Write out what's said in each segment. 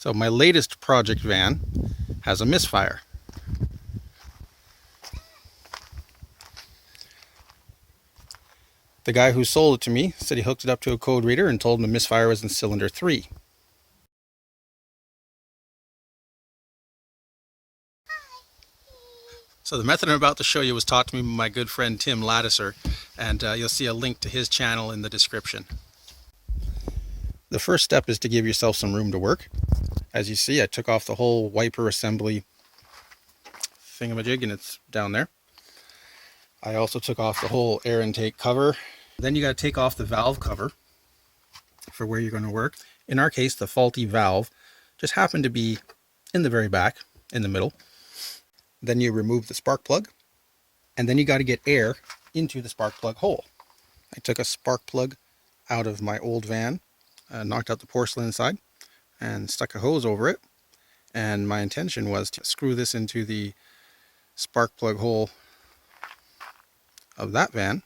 So my latest project van has a misfire. The guy who sold it to me said he hooked it up to a code reader and told him the misfire was in cylinder 3. So the method I'm about to show you was taught to me by my good friend Tim Ladouceur, and you'll see a link to his channel in the description. The first step is to give yourself some room to work. As you see, I took off the whole wiper assembly thingamajig and it's down there. I also took off the whole air intake cover. Then you got to take off the valve cover for where you're going to work. In our case, the faulty valve just happened to be in the very back, in the middle. Then you remove the spark plug, and then you got to get air into the spark plug hole. I took a spark plug out of my old van, knocked out the porcelain inside, and stuck a hose over it. And my intention was to screw this into the spark plug hole of that van.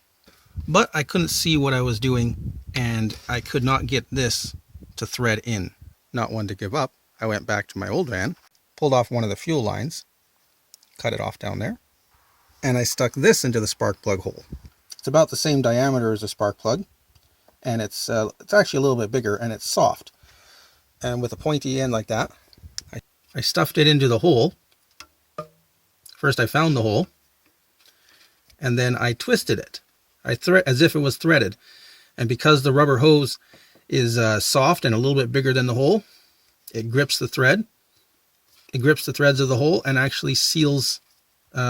But I couldn't see what I was doing, and I could not get this to thread in. Not one to give up, I went back to my old van, pulled off one of the fuel lines, cut it off down there, and I stuck this into the spark plug hole. It's about the same diameter as a spark plug, and it's actually a little bit bigger, and it's soft. And with a pointy end like that, I stuffed it into the hole. First I found the hole, and then I twisted it. As if it was threaded. And because the rubber hose is soft and a little bit bigger than the hole, it grips the thread. It grips the threads of the hole and actually seals,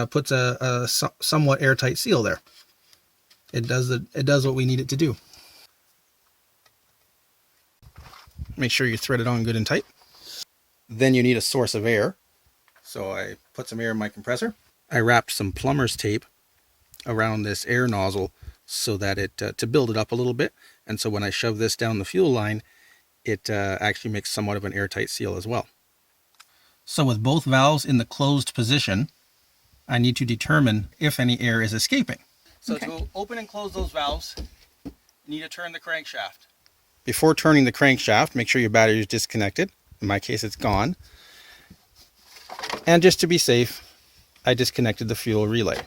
puts a somewhat airtight seal there. It does what we need it to do. Make sure you thread it on good and tight. Then you need a source of air. So I put some air in my compressor. I wrapped some plumber's tape around this air nozzle so that it to build it up a little bit, and so when I shove this down the fuel line, it actually makes somewhat of an airtight seal as well. So with both valves in the closed position, I need to determine if any air is escaping. So to open and close those valves, you need to turn the crankshaft. Before turning the crankshaft, make sure your battery is disconnected. In my case, it's gone. And just to be safe, I disconnected the fuel relay.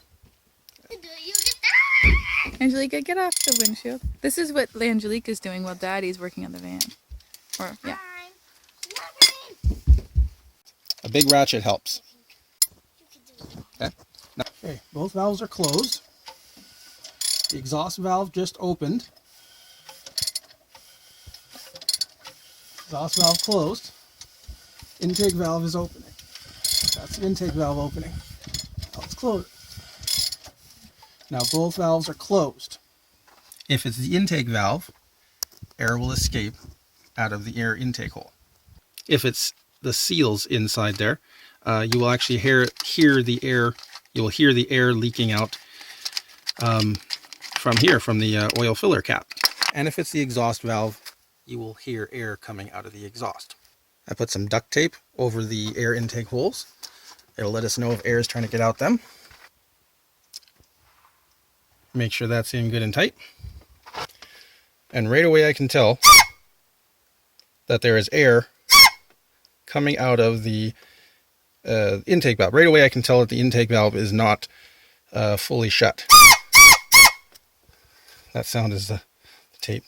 Angelica, get off the windshield. This is what Angelica's doing while Daddy's working on the van. Or, yeah. A big ratchet helps. Okay. Okay, both valves are closed. The exhaust valve just opened. Exhaust valve closed. Intake valve is opening. That's the intake valve opening. Now it's closed. Now both valves are closed. If it's the intake valve, air will escape out of the air intake hole. If it's the seals inside there, you will actually hear the air. You will hear the air leaking out from here, from the oil filler cap. And if it's the exhaust valve, you will hear air coming out of the exhaust. I put some duct tape over the air intake holes. It'll let us know if air is trying to get out them. Make sure that's in good and tight. And right away I can tell that there is air coming out of the intake valve. Right away I can tell that the intake valve is not fully shut. That sound is the tape.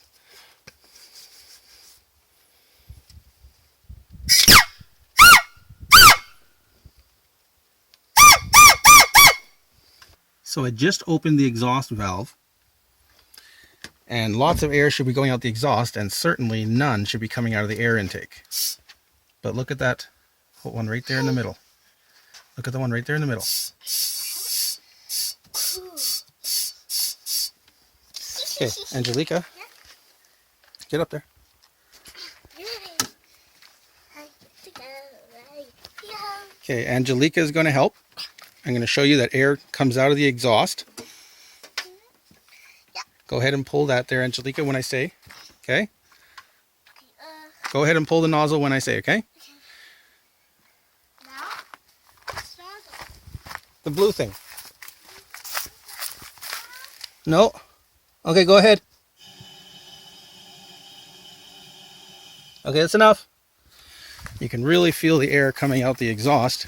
So I just opened the exhaust valve, and lots of air should be going out the exhaust, and certainly none should be coming out of the air intake. But look at that one right there in the middle. Look at the one right there in the middle. Okay, Angelica, get up there. Okay, Angelica is going to help. I'm going to show you that air comes out of the exhaust. Go ahead and pull that there, Angelica, when I say. Okay? Go ahead and pull the nozzle when I say, okay? The blue thing. No? Okay, go ahead. Okay, that's enough. You can really feel the air coming out the exhaust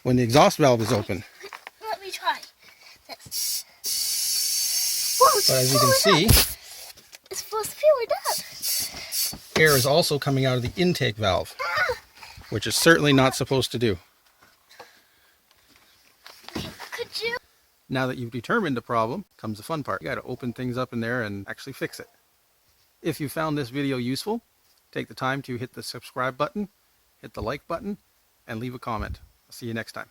when the exhaust valve is open. Let me try this. Whoa, But as you can see, it's supposed to feel it up. air is also coming out of the intake valve, which is certainly not supposed to do. Could you? Now that you've determined the problem, comes the fun part. You got to open things up in there and actually fix it. If you found this video useful, take the time to hit the subscribe button, hit the like button, and leave a comment. I'll see you next time.